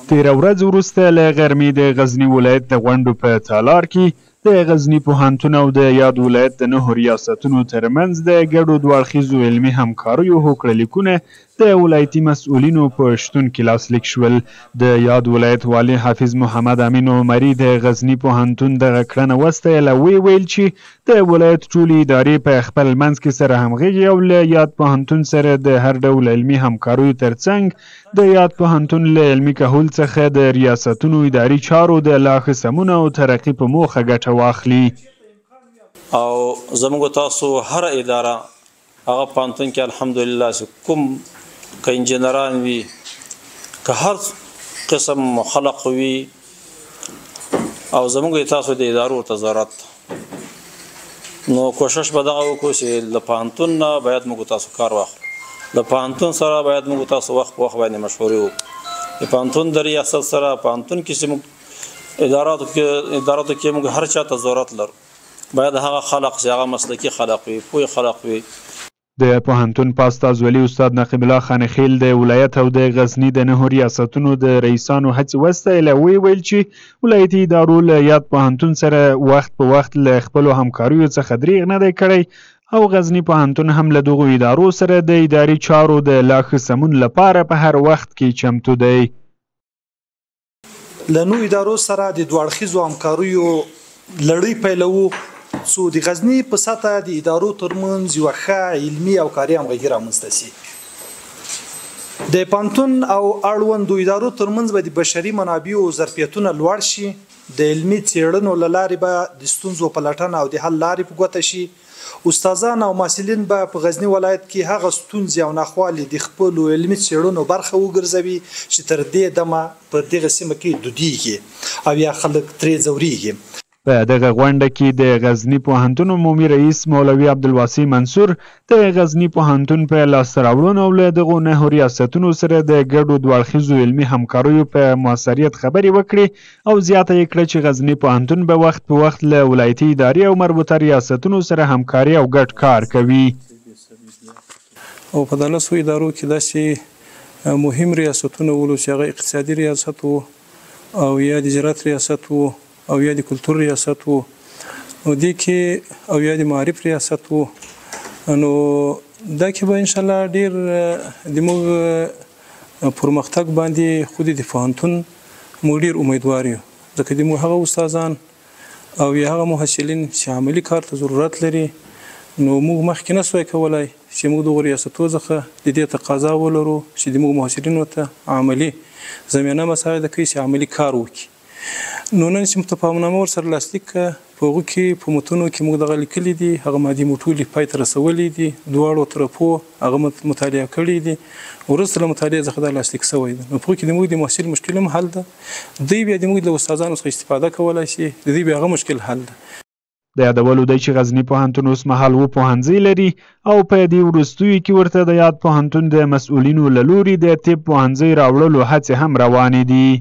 تېره ورځ وروسته له غرمې د غزني ولایت د غونډو په تالار کې د غزني پوهنتون او د یاد ولایت د 9 ریاستونو ترمنځ د ګډو دوه اړخیزو علمي همکاریو هوکړه لیکونه د ولایتي مسؤلینو په شتون کې لاسلیک شول. د یاد ولایت والي حافظ محمد امین عمري د غزني پوهنتون دغه کړنه وستایله. ویل چې د ولایت ټولې ادارې په خپل منځ کې سره همغږي او له یاد پوهنتون سره د هر ډول علمي همکاریو ترڅنګ د یاد پوهنتون له علمي کهول څخه د ریاستونو اداري چارو د لا ښه سمون او ترقي په موخه ګټه واخلي. او زموږ تاسو هر اداره هغه پوهنتون کې الحمدلله کوم که انجینران وي که هر قسم خلق وي او زموږ تاسو د ادارو ته ضرورت نو کوشش به دغه وکړو چې له پوهنتون نه باید موږ تاسو کار واخلو. له پوهنتون سره باید موږ تاسو وخت په وخت باندې مشورې وکړو. د پوهنتون د ریاست سره پوهنتون کې چې موږ اداراتو کې موږ هر چا ته ضرورت لرو باید هغه خلق چې هغه مسلکي خلق وي پوه خلق وي. د پوهنتون په استازولي استاد نقیب الله خانخیل د ولایت او د غزني د 9 ریاستونو د رئیسانو هڅې وستایله. ویل چې ولایتي ادارو له یاد پوهنتون سره وخت په وخت له خپلو همکاریو څخه دریغ نه دی کړی او غزني پوهنتون هم له دغو ادارو سره د اداري چارو د لا ښه سمون لپاره په هر وخت کې چمتو دی. له نو ادارو سره د دوه اړخیزو همکاریو لړۍ پیلوو څو د غزني په سطحه د ادارو ترمنځ یوه ښه علمي او کاري همغږي رامنځته سي. د پوهنتون او اړوندو ادارو ترمنځ به د بشري منابعو ظرفیتونه لوړ شي. د علمي څېړنو له لارې به د ستونزو پلټنه او د حل لارې په ګوته شي. استادان او محصلین به په غزني ولایت کې هغه ستونزې او ناخوالې د خپلو علمي څېړنو برخه وګرځوي چې تر دې دمه په دغه سیمه کې دودیږي او یا خلک ترې ځورېږي. په دغه غونډه کې د غزني پوهنتون عمومي رئیس مولوي عبدالواسع منصور د غزني پوهنتون په لاسته راوړنو او له دغو 9 ریاستونو سره د ګډو دوه اړخیزو علمي همکاریو په موثریت خبرې وکړې او زیاته یې کړه چې غزني پوهنتون به وخت په وخت له ولایتي ادارې او مربوطه ریاستونو سره همکاري او ګډ کار کوي. او په دغه څو ادارو کې داسې مهم ریاستونه ولو چې هغه اقتصادي ریاست او یا د زراعت ریاست او یا د کلتور ریاست وو او دې کې او یا د معارف ریاست وو. نو دا کې به انشاءالله ډېر د موږ پرمختګ باندې خو د پوهنتون موږ ډېر امیدوار یو ځکه د موږ هغه استادان او یا هغه محصلین چې عملي کار ته ضرورت لري نو موږ مخکې نه سوی کولی چې موږ دغو ریاستو څخه د دې تقاضا ولرو چې د موږ محصلینو ته عملي زمینه مساعده کوي چې عملي کار وکړي. نو نن چې متفاهمنامه ورسره لاسلیک کړه په هغو کې په متونو کې موږ دغه لیکلي دي هغه مادي ټولې پای ته رسولي دي دواړو طرفو هغه مطالعه کړي دي وروسته له مطالعې څخه دا لاسلیک شوی دی. نو په هغو کې د موږ د محصل مشکل هم حل ده دوی بیا د موږ له استادانو څخه استفاده کولی شي د دوی بیا هغه مشکل حل ده. د یادولو دی چې غزني پوهنتون اوس مهال 7 پوهنځي لري او په دې وروستیو کې ورته د یاد پوهنتون د مسؤلینو له لوري د طب پوهنځي راوړلو هڅې هم روانې دي.